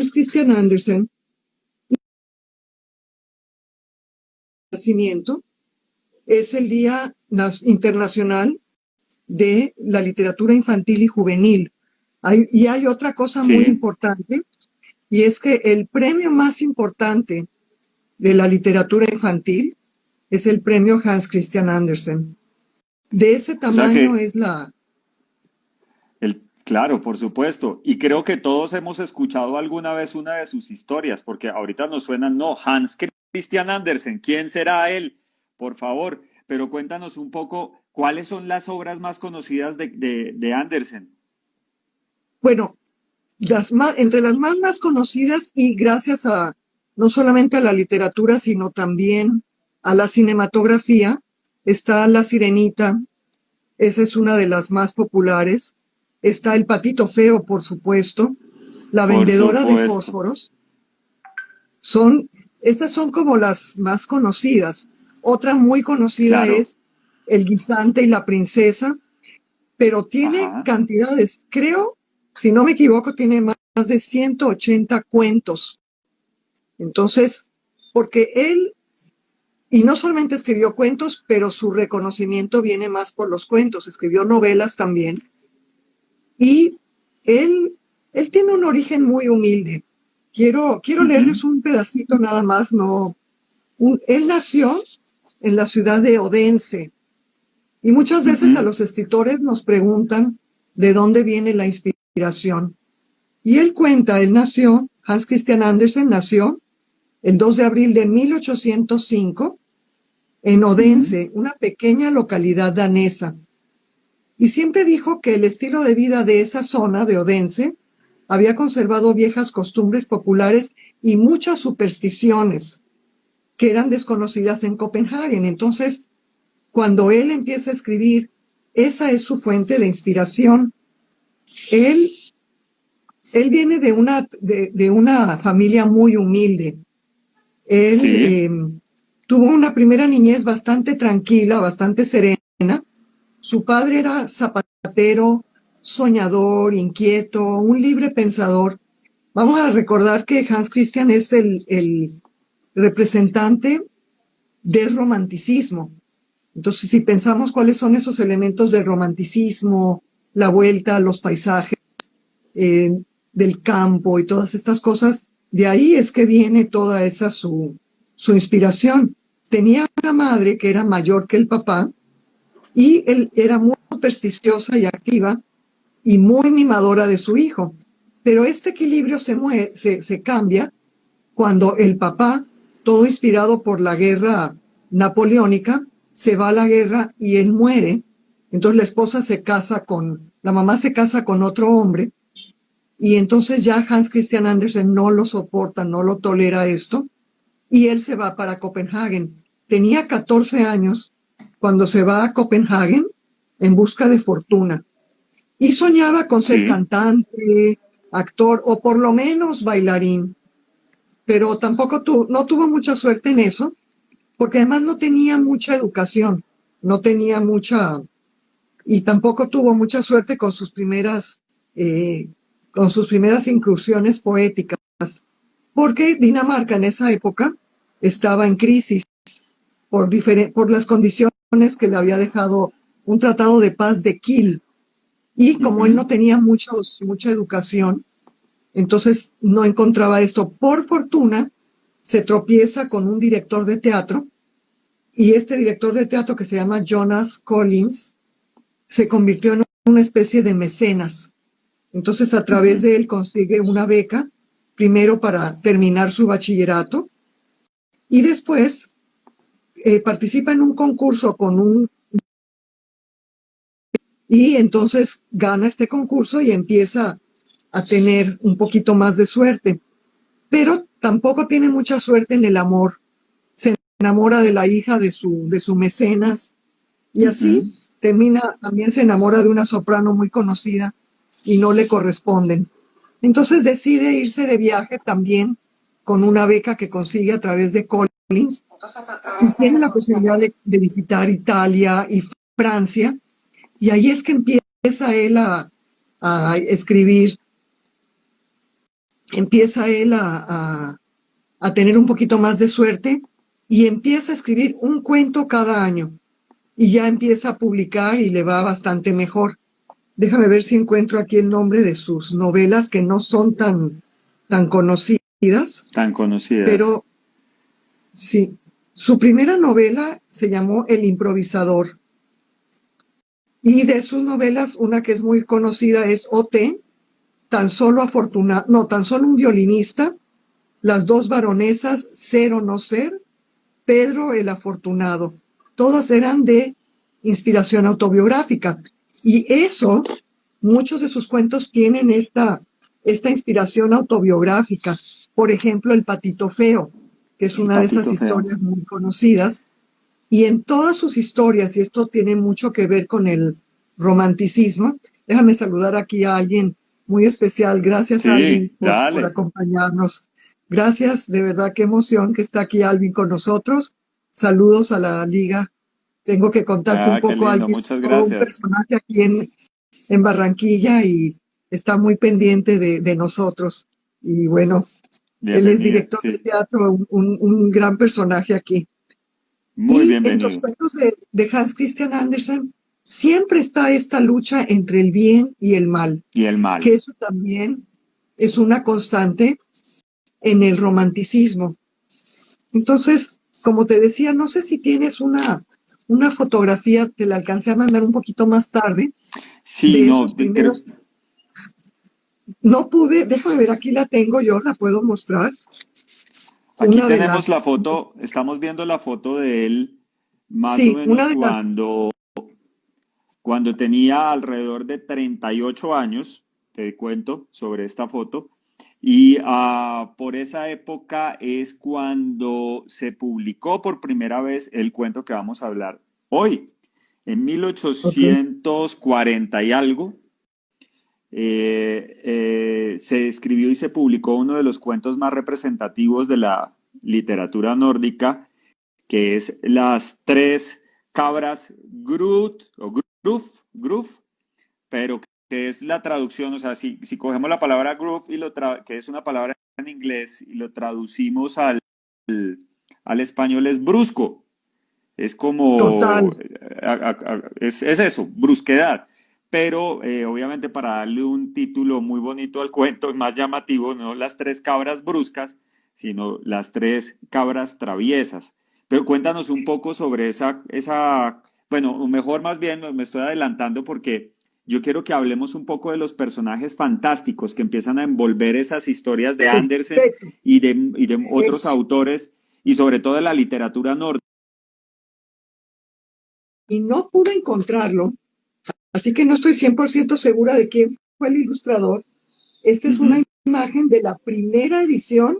Hans Christian Andersen, nacimiento, es el Día Internacional de la Literatura Infantil y Juvenil. Hay otra cosa muy importante, y es que el premio más importante de la literatura infantil es el premio Hans Christian Andersen. De ese tamaño es la... Claro, por supuesto. Y creo que todos hemos escuchado alguna vez una de sus historias, porque ahorita nos suenan, no, Hans Christian Andersen, ¿quién será él? Por favor, pero cuéntanos un poco, ¿cuáles son las obras más conocidas de Andersen? Bueno, entre las más conocidas, y gracias a no solamente a la literatura, sino también a la cinematografía, está La Sirenita, esa es una de las más populares. Está El Patito Feo, por supuesto, La Vendedora de Fósforos. Estas son como las más conocidas. Otra muy conocida es El Guisante y la Princesa, pero tiene cantidades, creo, si no me equivoco, tiene más de 180 cuentos. Entonces, porque él, y no solamente escribió cuentos, pero su reconocimiento viene más por los cuentos, escribió novelas también. Y él tiene un origen muy humilde. Quiero leerles un pedacito nada más. Él nació en la ciudad de Odense. Y muchas veces a los escritores nos preguntan de dónde viene la inspiración. Y él cuenta, Hans Christian Andersen nació el 2 de abril de 1805 en Odense, una pequeña localidad danesa. Y siempre dijo que el estilo de vida de esa zona de Odense había conservado viejas costumbres populares y muchas supersticiones que eran desconocidas en Copenhague. Entonces, cuando él empieza a escribir, esa es su fuente de inspiración. Él viene de una familia muy humilde. Él tuvo una primera niñez bastante tranquila, bastante serena. Su padre era zapatero, soñador, inquieto, un libre pensador. Vamos a recordar que Hans Christian es el representante del romanticismo. Entonces, si pensamos cuáles son esos elementos del romanticismo, la vuelta a los paisajes del campo y todas estas cosas, de ahí es que viene toda esa su inspiración. Tenía una madre que era mayor que el papá, y él era muy supersticiosa y activa y muy mimadora de su hijo. Pero este equilibrio se cambia cuando el papá, todo inspirado por la guerra napoleónica, se va a la guerra y él muere. Entonces la mamá se casa con otro hombre, y entonces ya Hans Christian Andersen no lo soporta, no lo tolera esto, y él se va para Copenhague. Tenía 14 años cuando se va a Copenhague en busca de fortuna. Y soñaba con ser cantante, actor o por lo menos bailarín. Pero tampoco no tuvo mucha suerte en eso, porque además no tenía mucha educación, y tampoco tuvo mucha suerte con sus primeras incursiones poéticas, porque Dinamarca en esa época estaba en crisis por las condiciones que le había dejado un tratado de paz de Kiel. Y como él no tenía mucha educación, entonces no encontraba esto. Por fortuna, se tropieza con un director de teatro, y este director de teatro, que se llama Jonas Collins, se convirtió en una especie de mecenas. Entonces, a través de él consigue una beca, primero para terminar su bachillerato, y después participa en un concurso y entonces gana este concurso y empieza a tener un poquito más de suerte. Pero tampoco tiene mucha suerte en el amor. Se enamora de la hija de su mecenas, y así también se enamora de una soprano muy conocida y no le corresponden. Entonces decide irse de viaje también con una beca que consigue a través de Collins, y tiene la posibilidad de visitar Italia y Francia, y ahí es que empieza él a escribir empieza él a tener un poquito más de suerte y empieza a escribir un cuento cada año y ya empieza a publicar y le va bastante mejor. Déjame ver si encuentro aquí el nombre de sus novelas que no son tan conocidas, Tan conocidas. pero sí. Su primera novela se llamó El improvisador. Y de sus novelas, una que es muy conocida es O.T., Tan solo un violinista, Las dos baronesas, Ser o no ser, Pedro el afortunado. Todas eran de inspiración autobiográfica. Y eso, muchos de sus cuentos tienen esta inspiración autobiográfica. Por ejemplo, El patito feo, que es una de esas historias muy conocidas. Y en todas sus historias, y esto tiene mucho que ver con el romanticismo, déjame saludar aquí a alguien muy especial. Gracias, Alvin, por acompañarnos. Gracias, de verdad, qué emoción que está aquí Alvin con nosotros. Saludos a la Liga. Tengo que contarte un poco, Alvin, muchas todo un personaje aquí en Barranquilla y está muy pendiente de nosotros. Y bueno, él es director de teatro, un gran personaje aquí. Muy bienvenido. En los cuentos de Hans Christian Andersen siempre está esta lucha entre el bien y el mal. Y el mal. Que eso también es una constante en el romanticismo. Entonces, como te decía, no sé si tienes una fotografía, te la alcancé a mandar un poquito más tarde. Sí, no, primeros... No pude, déjame ver, aquí la tengo yo, la puedo mostrar. Aquí tenemos la foto, estamos viendo la foto de él más o menos cuando tenía alrededor de 38 años, te cuento sobre esta foto, y por esa época es cuando se publicó por primera vez el cuento que vamos a hablar hoy, en 1840 y algo. Se escribió y se publicó uno de los cuentos más representativos de la literatura nórdica, que es Las tres cabras Gruf, pero que es la traducción, o sea, si cogemos la palabra Gruf, que es una palabra en inglés, y lo traducimos al español, es brusco. Es como... Total. Es eso, brusquedad. Pero obviamente para darle un título muy bonito al cuento, más llamativo, no las tres cabras bruscas, sino las tres cabras traviesas. Pero cuéntanos un poco sobre esa, bueno, mejor más bien me estoy adelantando porque yo quiero que hablemos un poco de los personajes fantásticos que empiezan a envolver esas historias de Andersen y de otros autores, y sobre todo de la literatura nórdica. Y no pude encontrarlo. Así que no estoy 100% segura de quién fue el ilustrador. Esta es una imagen de la primera edición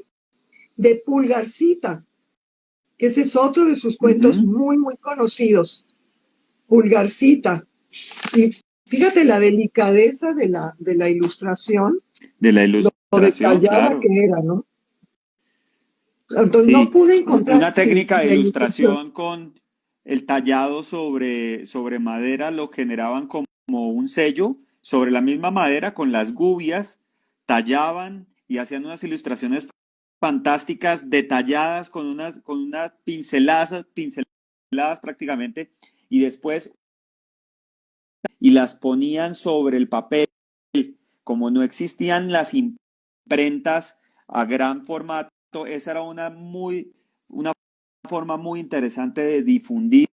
de Pulgarcita, que ese es otro de sus cuentos muy, muy conocidos. Pulgarcita. Y fíjate la delicadeza de la ilustración. De la ilustración, lo detallada claro. Que era, ¿no? Entonces no pude encontrar... Una técnica de ilustración con el tallado sobre madera lo generaban como un sello sobre la misma madera con las gubias, tallaban y hacían unas ilustraciones fantásticas, detalladas, con unas pinceladas prácticamente, y después y las ponían sobre el papel. Como no existían las imprentas a gran formato, esa era una forma muy interesante de difundir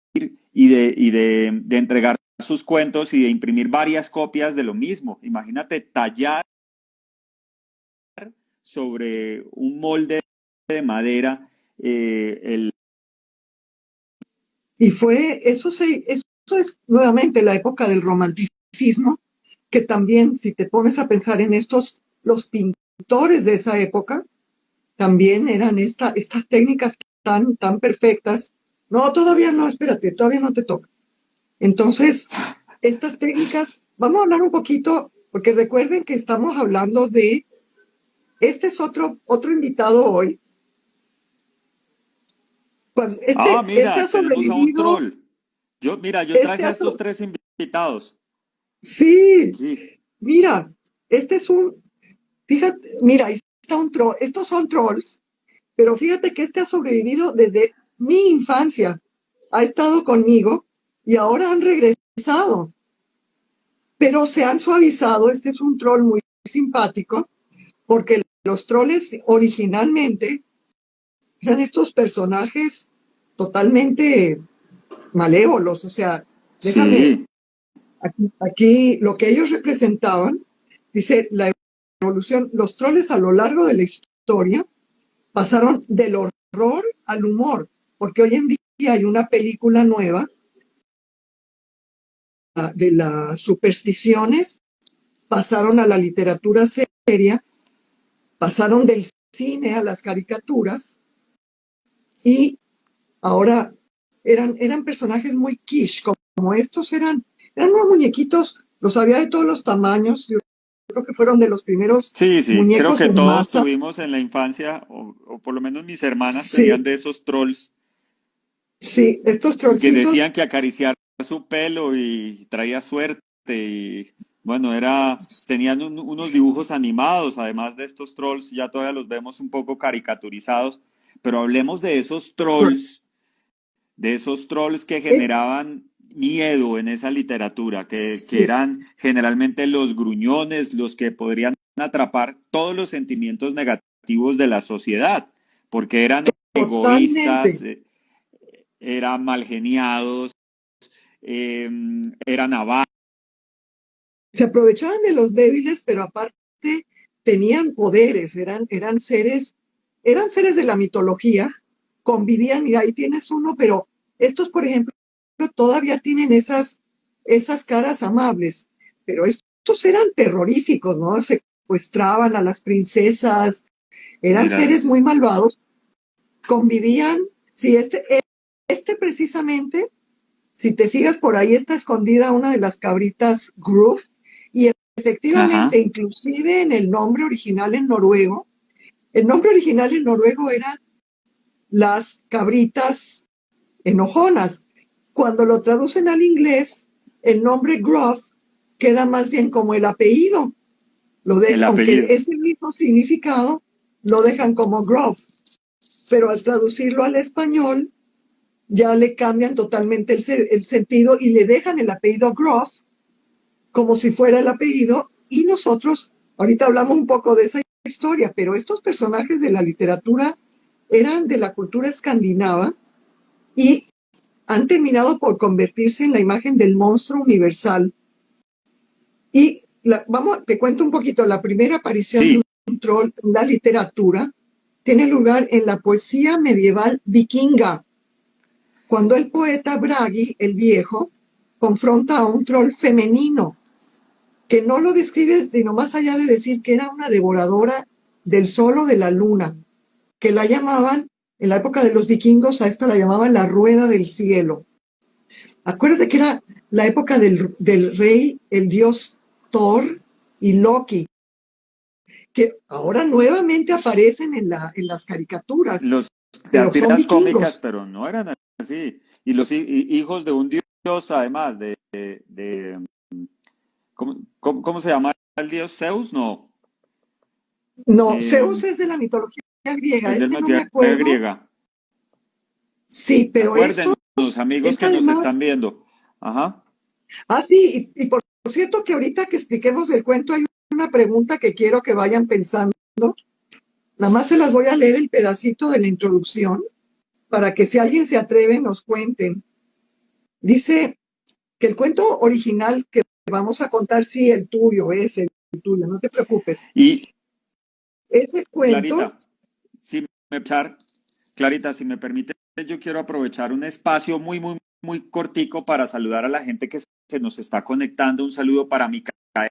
y de entregar sus cuentos y de imprimir varias copias de lo mismo. Imagínate tallar sobre un molde de madera Y eso es nuevamente la época del romanticismo, que también, si te pones a pensar en los pintores de esa época, también eran estas técnicas tan perfectas. No, todavía no, espérate, todavía no te toca. Entonces, estas técnicas, vamos a hablar un poquito, porque recuerden que estamos hablando de, este es otro invitado hoy. Mira, ha sobrevivido. A un troll. Yo traje a estos tres invitados. Sí, mira, fíjate, mira, y está un troll, estos son trolls, pero fíjate que este ha sobrevivido desde mi infancia, ha estado conmigo y ahora han regresado, pero se han suavizado. Este es un troll muy simpático, porque los trolls originalmente eran estos personajes totalmente malévolos, o sea, déjame, Sí, aquí lo que ellos representaban, dice la evolución, los troles a lo largo de la historia pasaron del horror al humor, porque hoy en día hay una película nueva de las supersticiones, pasaron a la literatura seria, pasaron del cine a las caricaturas y ahora eran personajes muy quiche, como estos eran unos muñequitos, los había de todos los tamaños, yo creo que fueron de los primeros sí, creo muñecos que en todos masa. tuvimos en la infancia, o por lo menos mis hermanas Sí, tenían de esos trolls sí, estos que trollcitos, decían que acariciar su pelo y traía suerte y bueno, tenían unos dibujos animados, además de estos trolls, ya todavía los vemos un poco caricaturizados, pero hablemos de esos trolls que eh, generaban miedo en esa literatura, que sí, eran generalmente los gruñones, los que podrían atrapar todos los sentimientos negativos de la sociedad, porque eran egoístas, totalmente. eran malgeniados, eran avaros. Se aprovechaban de los débiles, pero aparte tenían poderes, eran seres de la mitología, convivían, mira, ahí tienes uno, pero estos, por ejemplo, todavía tienen esas caras amables, pero estos eran terroríficos, ¿no? Secuestraban a las princesas, eran Mira seres eso. muy malvados, convivían, sí, este precisamente, si te fijas por ahí está escondida una de las cabritas Groove, y efectivamente, Ajá. inclusive en el nombre original en noruego, el nombre original en noruego era las cabritas enojonas. Cuando lo traducen al inglés, el nombre Gruff queda más bien como el apellido. El Aunque apellido. es el mismo significado, lo dejan como Gruff. Pero al traducirlo al español, ya le cambian totalmente el sentido y le dejan el apellido Groff como si fuera el apellido. Y nosotros, ahorita hablamos un poco de esa historia, pero estos personajes de la literatura eran de la cultura escandinava y han terminado por convertirse en la imagen del monstruo universal. Y te cuento un poquito, la primera aparición de Sí, un troll en la literatura tiene lugar en la poesía medieval vikinga, cuando el poeta Bragi, el viejo, confronta a un troll femenino, que no lo describe sino más allá de decir que era una devoradora del sol o de la luna, que la llamaban, en la época de los vikingos, a esta la llamaban la rueda del cielo. Acuérdate que era la época del rey, el dios Thor y Loki, que ahora nuevamente aparecen en las caricaturas, las pero son tiras cómicas, vikingos. pero no eran así. Y los hijos de un dios, además, ¿cómo se llama el dios Zeus? No, No, eh, Zeus es de la mitología griega, es de la no me mitología acuerdo. griega. Sí, pero Acuérdenos, amigos que nos además, están viendo. Ajá. sí, y por cierto que ahorita que expliquemos el cuento hay una pregunta que quiero que vayan pensando. Nada más se las voy a leer el pedacito de la introducción para que si alguien se atreve nos cuenten. Dice que el cuento original que vamos a contar, sí, el tuyo, no te preocupes. Y Ese cuento, Clarita, Clarita, si me permite, yo quiero aprovechar un espacio muy, muy, muy cortico para saludar a la gente que se nos está conectando. Un saludo para Micaela,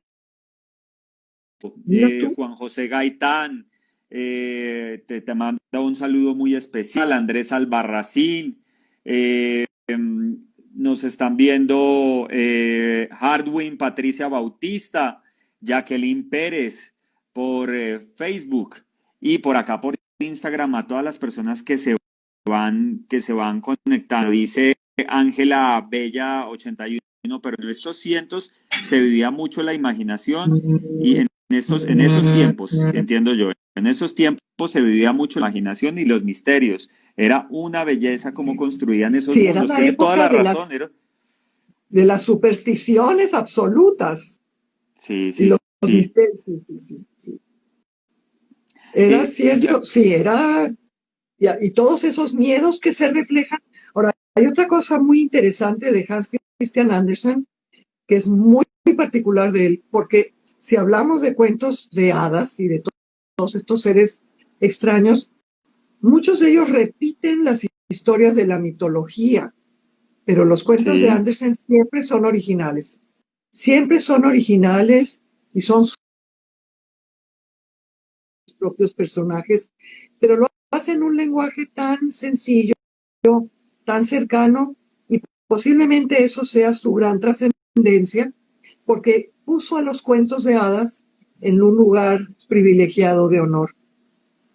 mira tú, Juan José Gaitán, te manda un saludo muy especial, Andrés Albarracín, nos están viendo Hardwin, Patricia Bautista, Jacqueline Pérez por Facebook y por acá por Instagram a todas las personas que se van conectando. Dice Ángela Bella 81, pero en estos cientos se vivía mucho la imaginación y en en esos tiempos, entiendo yo, en esos tiempos se vivía mucho la imaginación y los misterios. Era una belleza cómo construían esos Sí, era mundos. la Tiene toda la época razón. de las supersticiones absolutas Sí, y sí, los sí. misterios. Sí. Era cierto, sí, era, y todos esos miedos que se reflejan. Ahora, hay otra cosa muy interesante de Hans Christian Andersen, que es muy particular de él, porque si hablamos de cuentos de hadas y de todos estos seres extraños, muchos de ellos repiten las historias de la mitología, pero los cuentos de Andersen siempre son originales y son sus propios personajes, pero lo hacen en un lenguaje tan sencillo, tan cercano, y posiblemente eso sea su gran trascendencia, porque puso a los cuentos de hadas en un lugar privilegiado de honor.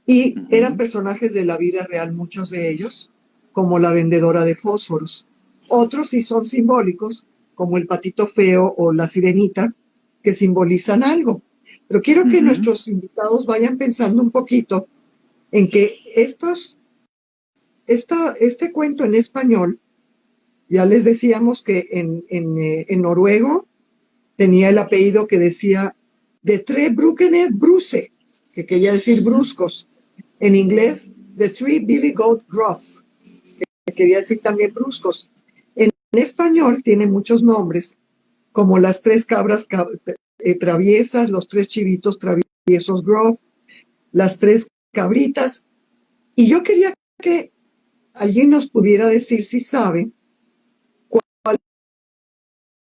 Y eran personajes de la vida real, muchos de ellos, como la vendedora de fósforos. Otros sí son simbólicos, como el patito feo o la sirenita, que simbolizan algo. Pero quiero que nuestros invitados vayan pensando un poquito en que este cuento en español, ya les decíamos que en noruego tenía el apellido que decía de Tre Brukene Bruse, que quería decir bruscos. En inglés, The Three Billy Goat Gruff, que quería decir también bruscos. En español tiene muchos nombres, como las tres cabras traviesas, los tres chivitos traviesos Gruff, las tres cabritas. Y yo quería que alguien nos pudiera decir si sabe cuál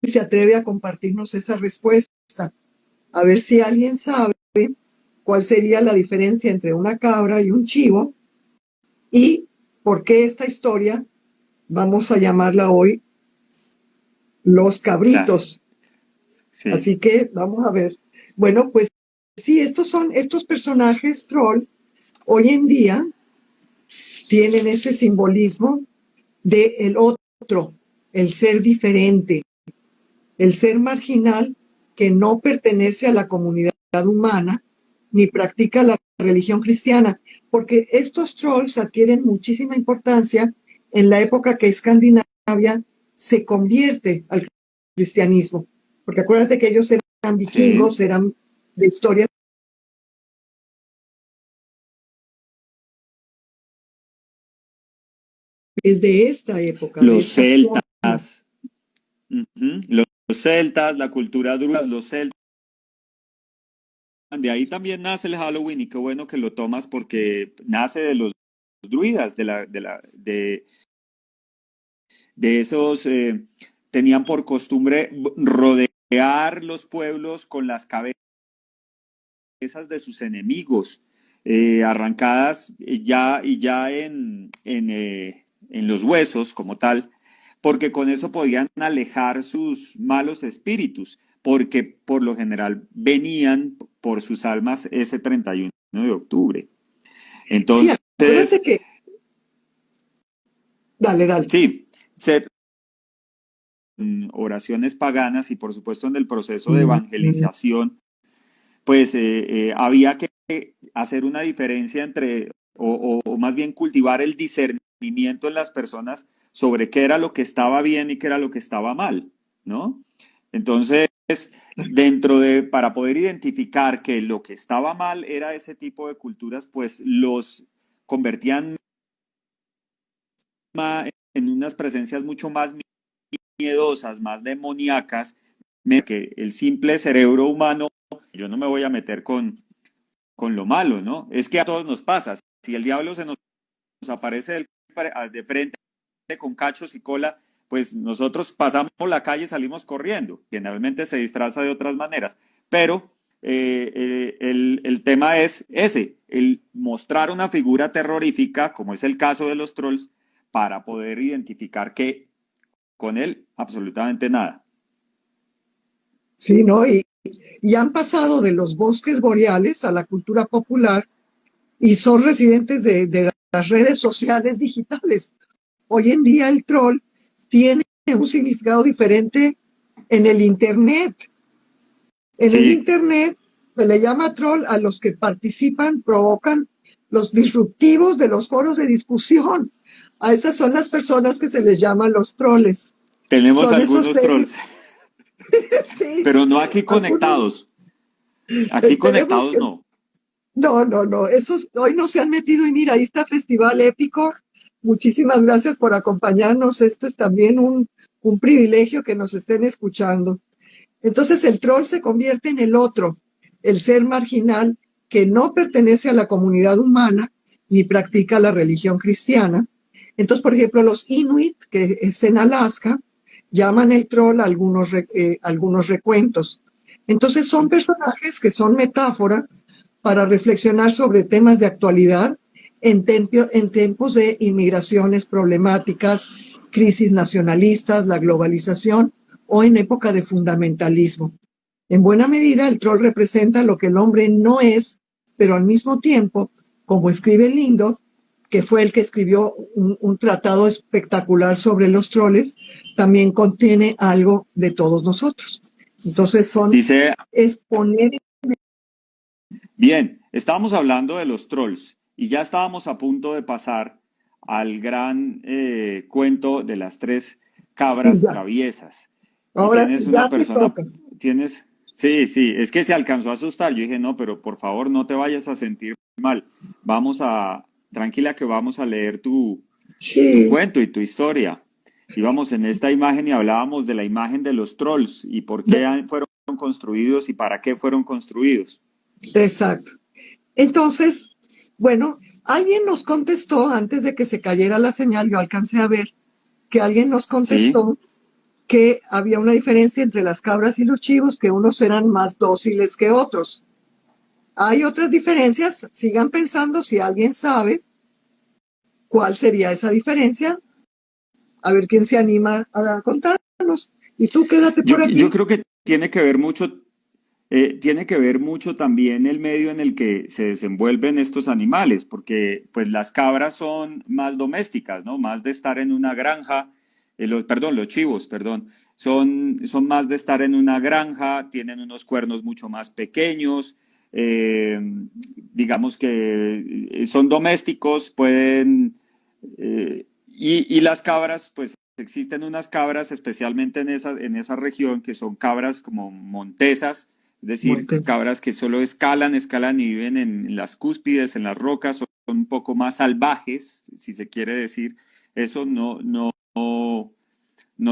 se atreve a compartirnos esa respuesta. A ver si alguien sabe cuál sería la diferencia entre una cabra y un chivo y por qué esta historia vamos a llamarla hoy Los Cabritos. Sí. Así que vamos a ver. Bueno, pues sí, estos personajes troll hoy en día tienen ese simbolismo de el otro, el ser diferente, el ser marginal que no pertenece a la comunidad humana ni practica la religión cristiana, porque estos trolls adquieren muchísima importancia en la época que Escandinavia se convierte al cristianismo, porque acuérdate que ellos eran vikingos, eran de historias desde esta época. Los celtas, los celtas, la cultura druida, los celtas. De ahí también nace el Halloween y qué bueno que lo tomas porque nace de los druidas, de esos, tenían por costumbre rodear los pueblos con las cabezas de sus enemigos, arrancadas ya en los huesos como tal, porque con eso podían alejar sus malos espíritus, porque por lo general venían por sus almas ese 31 de octubre. Entonces, sí, acuérdate que... Dale. Sí, oraciones paganas y por supuesto en el proceso de evangelización, pues había que hacer una diferencia entre, o más bien cultivar el discernimiento en las personas sobre qué era lo que estaba bien y qué era lo que estaba mal, ¿no? Entonces, para poder identificar que lo que estaba mal era ese tipo de culturas, pues los convertían en unas presencias mucho más miedosas, más demoníacas, que el simple cerebro humano. Yo no me voy a meter con lo malo, ¿no? Es que a todos nos pasa. Si el diablo se nos aparece de frente con cachos y cola, pues nosotros pasamos la calle y salimos corriendo. Generalmente se disfraza de otras maneras. Pero el tema es ese, el mostrar una figura terrorífica, como es el caso de los trolls, para poder identificar que con él absolutamente nada. Sí, ¿no? Y han pasado de los bosques boreales a la cultura popular y son residentes de las redes sociales digitales. Hoy en día el troll tiene un significado diferente en el Internet. En el Internet Se le llama troll a los que participan, provocan los disruptivos de los foros de discusión. A esas son las personas que se les llaman los troles. Tenemos Son algunos esos trolls, Sí, pero no aquí conectados. Aquí esperemos conectados que no. no, esos hoy no se han metido y mira, ahí está Festival Épico. Muchísimas gracias por acompañarnos. Esto es también un privilegio que nos estén escuchando. Entonces el troll se convierte en el otro, el ser marginal que no pertenece a la comunidad humana ni practica la religión cristiana. Entonces, por ejemplo, los Inuit, que es en Alaska, llaman el troll a algunos recuentos. Entonces son personajes que son metáfora para reflexionar sobre temas de actualidad en tiempos de inmigraciones problemáticas, crisis nacionalistas, la globalización o en época de fundamentalismo. En buena medida, el troll representa lo que el hombre no es, pero al mismo tiempo, como escribe Lindo, que fue el que escribió un tratado espectacular sobre los troles, también contiene algo de todos nosotros. Entonces Dice, es poner... bien, estábamos hablando de los trolls y ya estábamos a punto de pasar al gran cuento de las tres cabras Sí, ya. traviesas. Y Ahora tienes sí, una ya te persona, toca. sí, es que se alcanzó a asustar. Yo dije, no, pero por favor no te vayas a sentir mal. Tranquila que vamos a leer tu Sí, cuento y tu historia. Íbamos en esta imagen y hablábamos de la imagen de los trolls y por qué fueron construidos y para qué fueron construidos. exacto. Entonces, bueno, alguien nos contestó antes de que se cayera la señal, yo alcancé a ver que alguien nos contestó que había una diferencia entre las cabras y los chivos, que unos eran más dóciles que otros. Hay otras diferencias, sigan pensando si alguien sabe cuál sería esa diferencia. A ver quién se anima a contarnos. Y tú quédate por aquí. Yo creo que tiene que ver mucho también el medio en el que se desenvuelven estos animales, porque pues las cabras son más domésticas, ¿no? Más de estar en una granja, los chivos, son más de estar en una granja, tienen unos cuernos mucho más pequeños, digamos que son domésticos, y las cabras, pues existen unas cabras, especialmente en esa región, que son cabras como montesas, es decir, cabras que solo escalan y viven en las cúspides, en las rocas, son un poco más salvajes, si se quiere decir. Eso no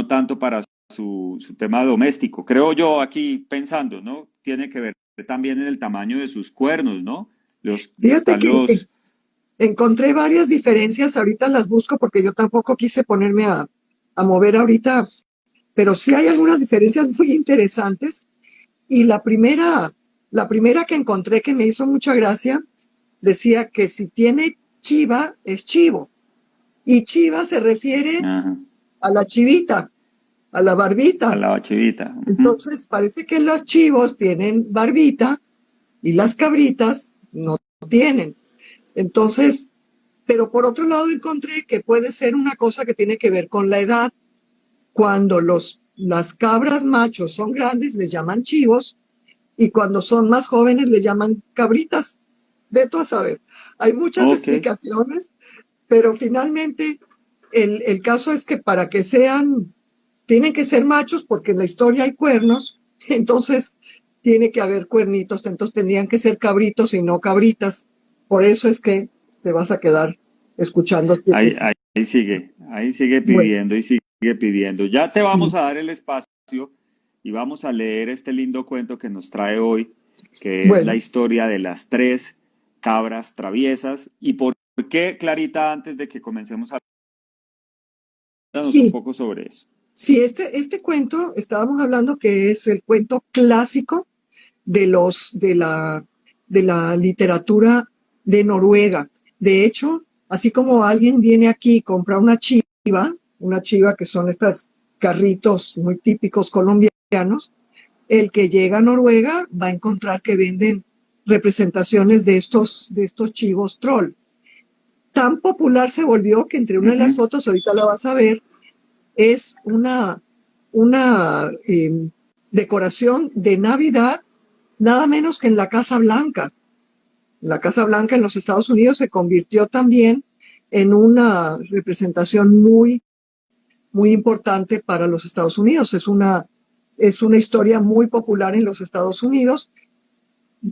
tanto para su tema doméstico. Creo yo aquí pensando, ¿no? Tiene que ver también en el tamaño de sus cuernos, ¿no? Fíjate que encontré varias diferencias, ahorita las busco porque yo tampoco quise ponerme a mover ahorita, pero sí hay algunas diferencias muy interesantes. Y la primera que encontré que me hizo mucha gracia, decía que si tiene chiva, es chivo. Y chiva se refiere a la chivita, a la barbita. A la chivita. Entonces parece que los chivos tienen barbita y las cabritas no tienen. Entonces, pero por otro lado encontré que puede ser una cosa que tiene que ver con la edad. Cuando las cabras machos son grandes, les llaman chivos, y cuando son más jóvenes, les llaman cabritas. Vete a saber. Hay muchas explicaciones, pero finalmente el caso es que para que tienen que ser machos, porque en la historia hay cuernos, entonces tiene que haber cuernitos, entonces tendrían que ser cabritos y no cabritas. Por eso es que te vas a quedar escuchando. Ahí sigue pidiendo y sigue pidiendo. Ya te vamos a dar el espacio y vamos a leer este lindo cuento que nos trae hoy, que es la historia de las tres cabras traviesas. ¿Y por qué, Clarita, antes de que comencemos a hablar un poco sobre eso? Sí, este cuento, estábamos hablando que es el cuento clásico de la literatura de Noruega. De hecho, así como alguien viene aquí y compra una chiva que son estos carritos muy típicos colombianos, el que llega a Noruega va a encontrar que venden representaciones de estos chivos troll. Tan popular se volvió que entre una de las fotos, ahorita la vas a ver, es una decoración de Navidad nada menos que en la Casa Blanca. La Casa Blanca en los Estados Unidos se convirtió también en una representación muy, muy importante para los Estados Unidos. Es una historia muy popular en los Estados Unidos,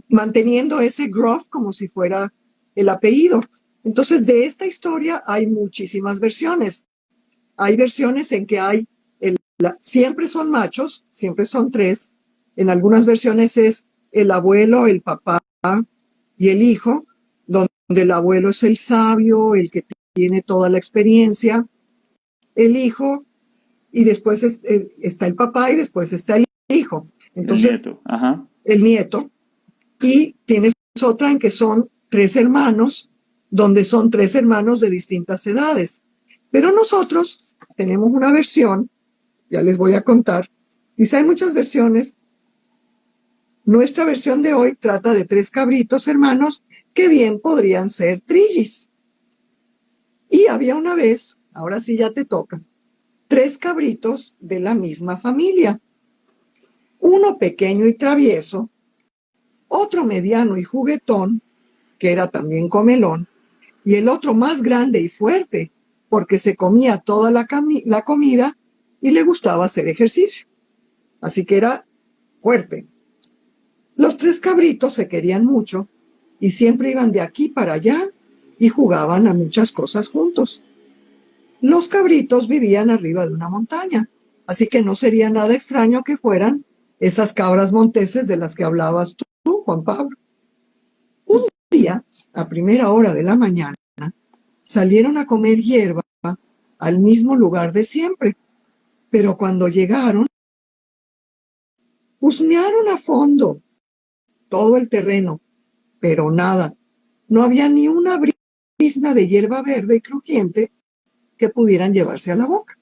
manteniendo ese Groff como si fuera el apellido. Entonces, de esta historia hay muchísimas versiones. Hay versiones en que siempre son machos, siempre son tres. En algunas versiones es el abuelo, el papá y el hijo, donde el abuelo es el sabio, el que tiene toda la experiencia, el hijo, y después está el papá y después está el hijo. Entonces, el nieto. Ajá. El nieto. Y tienes otra en que son tres hermanos, donde son tres hermanos de distintas edades. Pero nosotros tenemos una versión, ya les voy a contar, dice, hay muchas versiones. Nuestra versión de hoy trata de tres cabritos hermanos que bien podrían ser trillis. Y había una vez, ahora sí ya te toca, tres cabritos de la misma familia. Uno pequeño y travieso, otro mediano y juguetón, que era también comelón, y el otro más grande y fuerte, porque se comía toda la comida y le gustaba hacer ejercicio. Así que era fuerte. Los tres cabritos se querían mucho y siempre iban de aquí para allá y jugaban a muchas cosas juntos. Los cabritos vivían arriba de una montaña, así que no sería nada extraño que fueran esas cabras monteses de las que hablabas tú, Juan Pablo. Un día, a primera hora de la mañana, salieron a comer hierba al mismo lugar de siempre, pero cuando llegaron, husmearon a fondo todo el terreno, pero nada, no había ni una brizna de hierba verde y crujiente que pudieran llevarse a la boca.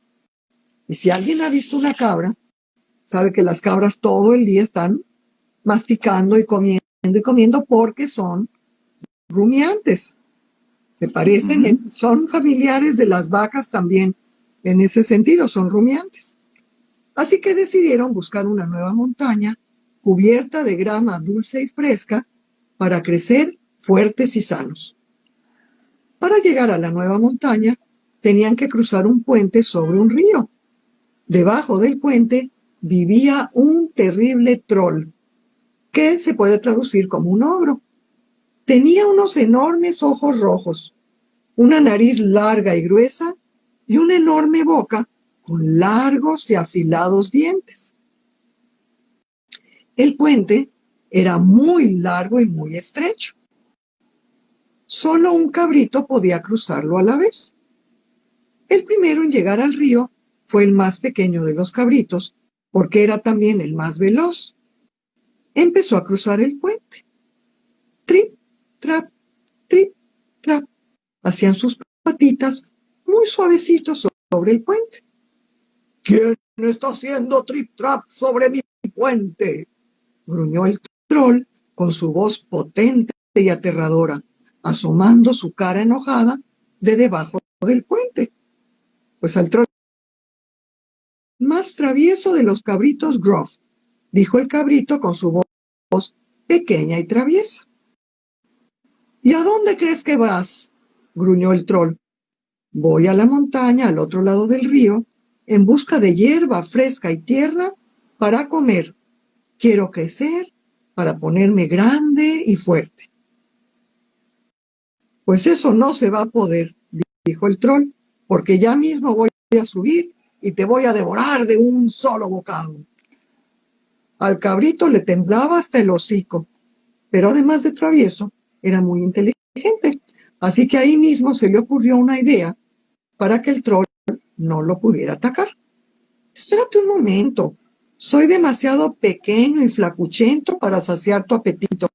Y si alguien ha visto una cabra, sabe que las cabras todo el día están masticando y comiendo porque son rumiantes. Se parecen, son familiares de las vacas también, en ese sentido, son rumiantes. Así que decidieron buscar una nueva montaña cubierta de grama dulce y fresca para crecer fuertes y sanos. Para llegar a la nueva montaña, tenían que cruzar un puente sobre un río. Debajo del puente vivía un terrible troll, que se puede traducir como un ogro. Tenía unos enormes ojos rojos, una nariz larga y gruesa y una enorme boca con largos y afilados dientes. El puente era muy largo y muy estrecho. Solo un cabrito podía cruzarlo a la vez. El primero en llegar al río fue el más pequeño de los cabritos, porque era también el más veloz. Empezó a cruzar el puente. Trip, trap, trip, trap. Hacían sus patitas muy suavecitos sobre el puente. ¿Quién está haciendo trip, trap sobre mi puente?, gruñó el troll con su voz potente y aterradora, asomando su cara enojada de debajo del puente. Pues al troll más travieso de los cabritos Groff, dijo el cabrito con su voz pequeña y traviesa. ¿Y a dónde crees que vas?, gruñó el troll. Voy a la montaña al otro lado del río en busca de hierba fresca y tierra para comer. Quiero crecer para ponerme grande y fuerte. Pues eso no se va a poder, dijo el troll, porque ya mismo voy a subir y te voy a devorar de un solo bocado. Al cabrito le temblaba hasta el hocico, pero además de travieso, era muy inteligente. Así que ahí mismo se le ocurrió una idea para que el troll no lo pudiera atacar. Espérate un momento. Soy demasiado pequeño y flacuchento para saciar tu apetito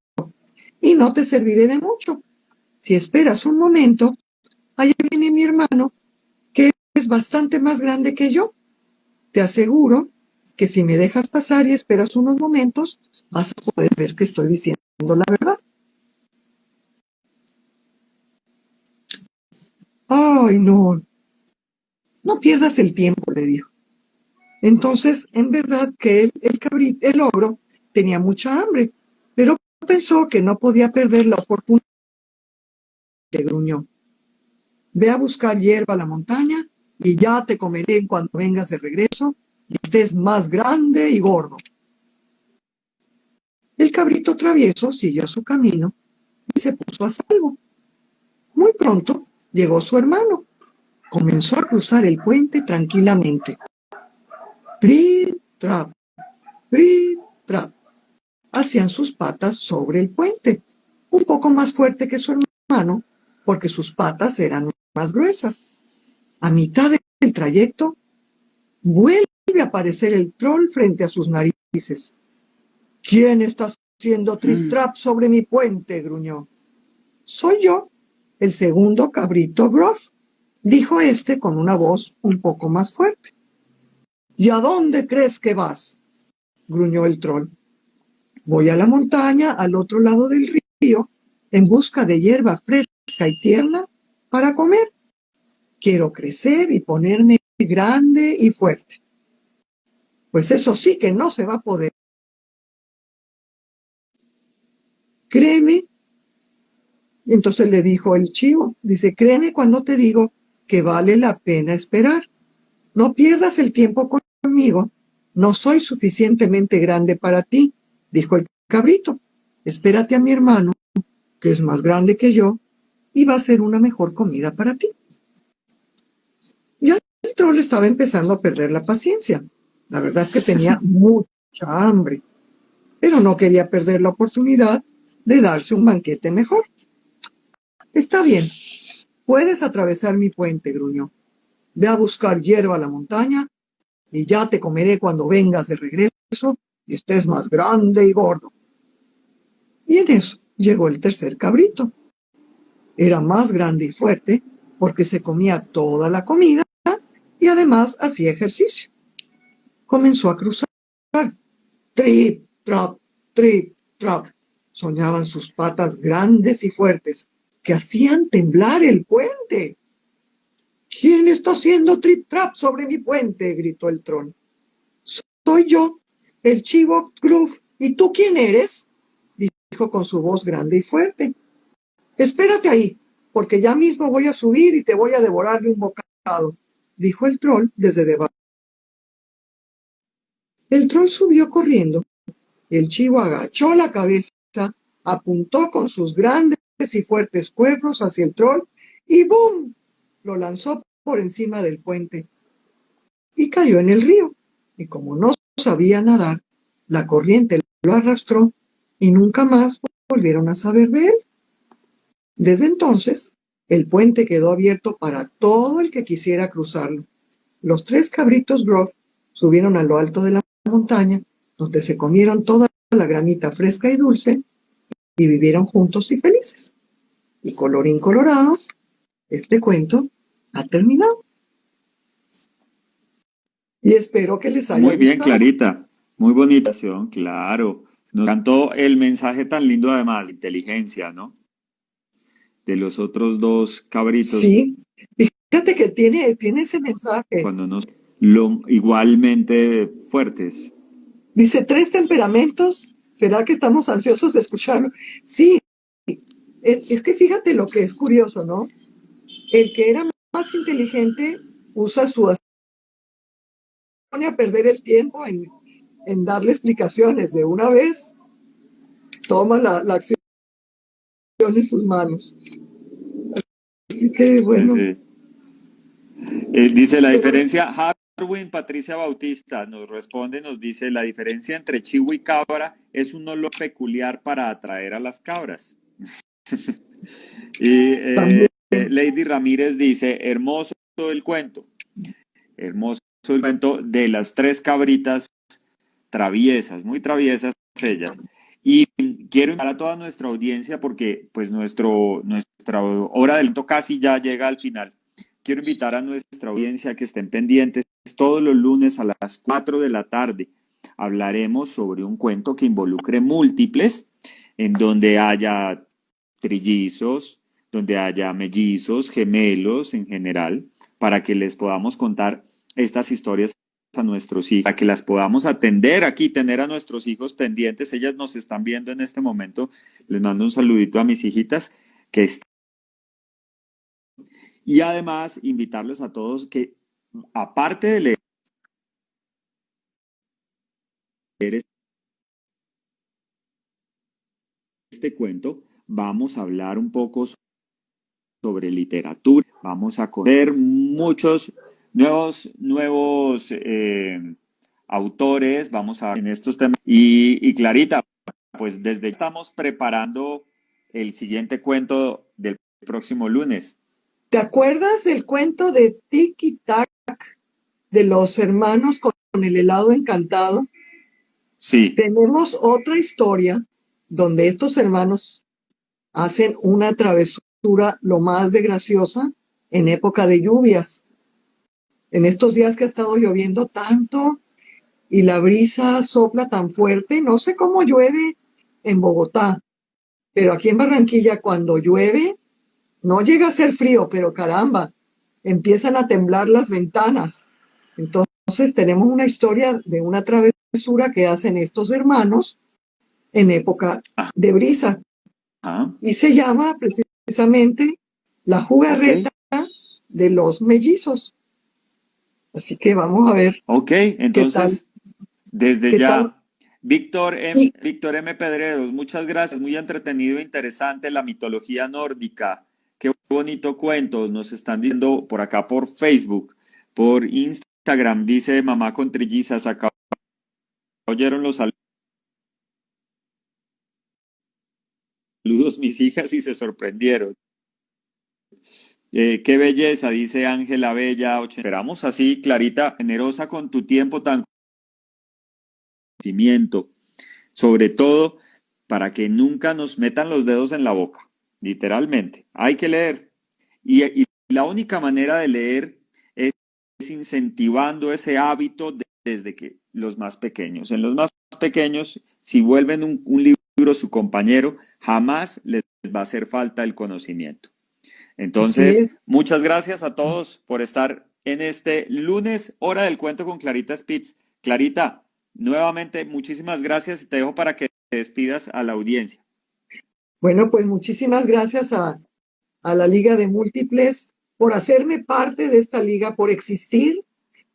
y no te serviré de mucho. Si esperas un momento, allá viene mi hermano, que es bastante más grande que yo. Te aseguro que si me dejas pasar y esperas unos momentos, vas a poder ver que estoy diciendo la verdad. Ay, no pierdas el tiempo, le dijo. Entonces, en verdad que el ogro tenía mucha hambre pensó que no podía perder la oportunidad, gruñó. Ve a buscar hierba a la montaña y ya te comeré cuando vengas de regreso y estés más grande y gordo. El cabrito travieso siguió su camino y se puso a salvo. Muy pronto llegó su hermano. Comenzó a cruzar el puente tranquilamente. Trip, trap, trip, trap. Hacían sus patas sobre el puente, un poco más fuerte que su hermano, porque sus patas eran más gruesas. A mitad del trayecto, vuelve a aparecer el troll frente a sus narices. ¿Quién está haciendo trip-trap sobre mi puente?, gruñó. Soy yo, el segundo cabrito Gruff, dijo este con una voz un poco más fuerte. ¿Y a dónde crees que vas?, gruñó el troll. Voy a la montaña al otro lado del río en busca de hierba fresca y tierna para comer. Quiero crecer y ponerme grande y fuerte. Pues eso sí que no se va a poder. Créeme. Y entonces le dijo el chivo, dice, créeme cuando te digo que vale la pena esperar. No pierdas el tiempo conmigo. No soy suficientemente grande para ti, dijo el cabrito. Espérate a mi hermano, que es más grande que yo, y va a ser una mejor comida para ti. Ya el troll estaba empezando a perder la paciencia. La verdad es que tenía mucha hambre, pero no quería perder la oportunidad de darse un banquete mejor. Está bien, puedes atravesar mi puente, gruñó. Ve a buscar hierba a la montaña y ya te comeré cuando vengas de regreso y estés más grande y gordo. Y en eso llegó el tercer cabrito. Era más grande y fuerte porque se comía toda la comida y además hacía ejercicio. Comenzó a cruzar. Trip, trap, trip, trap. Soñaban sus patas grandes y fuertes que hacían temblar el puente. ¿Quién está haciendo trip trap sobre mi puente?, gritó el troll. Soy yo, el chivo Gruff. ¿Y tú quién eres?, dijo con su voz grande y fuerte. Espérate ahí, porque ya mismo voy a subir y te voy a devorar de un bocado, dijo el troll desde debajo. El troll subió corriendo. El chivo agachó la cabeza, apuntó con sus grandes y fuertes cuernos hacia el troll y ¡bum!, lo lanzó por encima del puente y cayó en el río. Y como no sabía nadar, la corriente lo arrastró y nunca más volvieron a saber de él. Desde entonces, el puente quedó abierto para todo el que quisiera cruzarlo. Los tres cabritos Gruff subieron a lo alto de la montaña, donde se comieron toda la gramita fresca y dulce y vivieron juntos y felices. Y colorín colorado, este cuento ha terminado. Y espero que les haya Muy bien, gustado. Clarita. Muy bonita, claro. Nos encantó el mensaje tan lindo, además, de inteligencia, ¿no? De los otros dos cabritos. Sí, fíjate que tiene ese mensaje. Cuando igualmente fuertes. Dice, 3 temperamentos. ¿Será que estamos ansiosos de escucharlo? Sí, es que fíjate lo que es curioso, ¿no? El que era más inteligente usa pone a perder el tiempo en darle explicaciones. De una vez toma la acción en sus manos. Así que bueno. Sí, sí. Dice la diferencia, Harwin Patricia Bautista nos responde, nos dice, la diferencia entre chivo y cabra es un olor peculiar para atraer a las cabras. Y Lady Ramírez dice, hermoso el cuento. Hermoso el cuento de las tres cabritas traviesas, muy traviesas ellas. Y quiero invitar a toda nuestra audiencia porque pues nuestra hora del cuento casi ya llega al final. Quiero invitar a nuestra audiencia a que estén pendientes todos los lunes a las 4 de la tarde. Hablaremos sobre un cuento que involucre múltiples, en donde haya trillizos, donde haya mellizos, gemelos en general, para que les podamos contar estas historias a nuestros hijos, para que las podamos atender aquí, tener a nuestros hijos pendientes. Ellas nos están viendo en este momento. Les mando un saludito a mis hijitas que están. Y además invitarlos a todos que, aparte de leer este cuento, vamos a hablar un poco sobre literatura. Vamos a conocer muchos nuevos autores. Vamos a ver en estos temas. Y Clarita, pues desde estamos preparando el siguiente cuento del próximo lunes. ¿Te acuerdas del cuento de Tiki Tac de los hermanos con el helado encantado? Sí. Tenemos otra historia donde estos hermanos hacen una travesura lo más de graciosa en época de lluvias. En estos días que ha estado lloviendo tanto y la brisa sopla tan fuerte, no sé cómo llueve en Bogotá, pero aquí en Barranquilla cuando llueve, no llega a ser frío, pero caramba, empiezan a temblar las ventanas. Entonces tenemos una historia de una travesura que hacen estos hermanos en época de brisa. Y se llama precisamente La jugarreta de los mellizos. Así que vamos a ver. Ok, entonces, desde ya, tal? Víctor M. Pedreros, muchas gracias, muy entretenido e interesante la mitología nórdica. Qué bonito cuento, nos están diciendo por acá por Facebook, por Instagram, dice Mamá con Trillizas, acá oyeron los saludos mis hijas y se sorprendieron. Qué belleza, dice Ángela Bella. Esperamos así, Clarita, generosa con tu tiempo tan conocimiento, sobre todo para que nunca nos metan los dedos en la boca. Literalmente, hay que leer y la única manera de leer es incentivando ese hábito desde que los más pequeños. En los más pequeños, si vuelven un libro su compañero, jamás les va a hacer falta el conocimiento. Entonces, muchas gracias a todos por estar en este lunes, hora del cuento con Clarita Spitz. Clarita, nuevamente muchísimas gracias y te dejo para que te despidas a la audiencia. Bueno, pues muchísimas gracias a la Liga de Múltiples por hacerme parte de esta liga, por existir,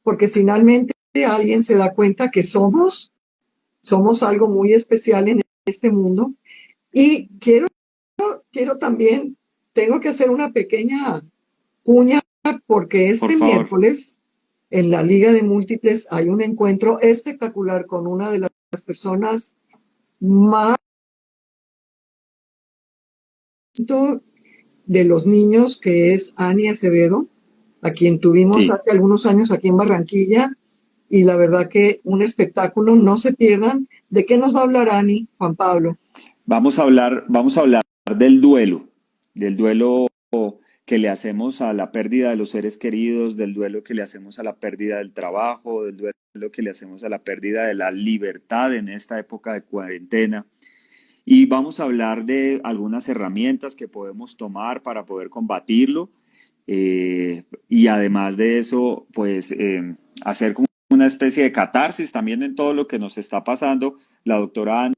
porque finalmente alguien se da cuenta que somos algo muy especial en este mundo. Y quiero también, tengo que hacer una pequeña cuña, porque este miércoles en la Liga de Múltiples hay un encuentro espectacular con una de las personas más de los niños, que es Ani Acevedo, a quien tuvimos hace algunos años aquí en Barranquilla, y la verdad que un espectáculo, no se pierdan. ¿De qué nos va a hablar Ani, Juan Pablo? Vamos a hablar del duelo que le hacemos a la pérdida de los seres queridos, del duelo que le hacemos a la pérdida del trabajo, del duelo que le hacemos a la pérdida de la libertad en esta época de cuarentena. Y vamos a hablar de algunas herramientas que podemos tomar para poder combatirlo. Y además de eso, pues hacer como una especie de catarsis también en todo lo que nos está pasando. La doctora Ani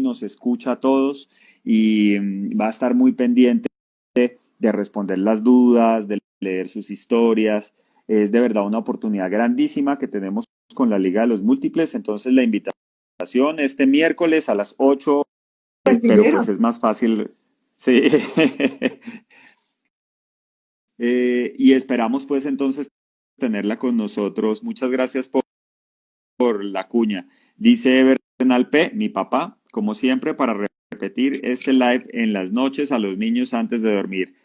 nos escucha a todos y va a estar muy pendiente de responder las dudas, de leer sus historias. Es de verdad una oportunidad grandísima que tenemos con la Liga de los Múltiples. Entonces la invitación este miércoles a las 8, pero pues es más fácil. Sí. Y esperamos pues entonces tenerla con nosotros. Muchas gracias por la cuña. Dice Bernal P., mi papá, como siempre, para repetir este live en las noches a los niños antes de dormir.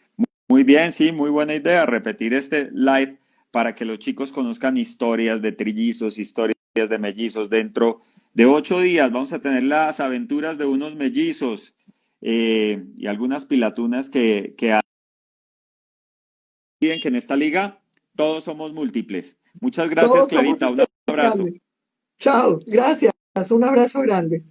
Muy bien, sí, muy buena idea, repetir este live para que los chicos conozcan historias de trillizos, historias de mellizos. Dentro de 8 días vamos a tener las aventuras de unos mellizos y algunas pilatunas que piden que en esta liga todos somos múltiples. Muchas gracias, Clarita. Un abrazo. Chao, gracias. Un abrazo grande.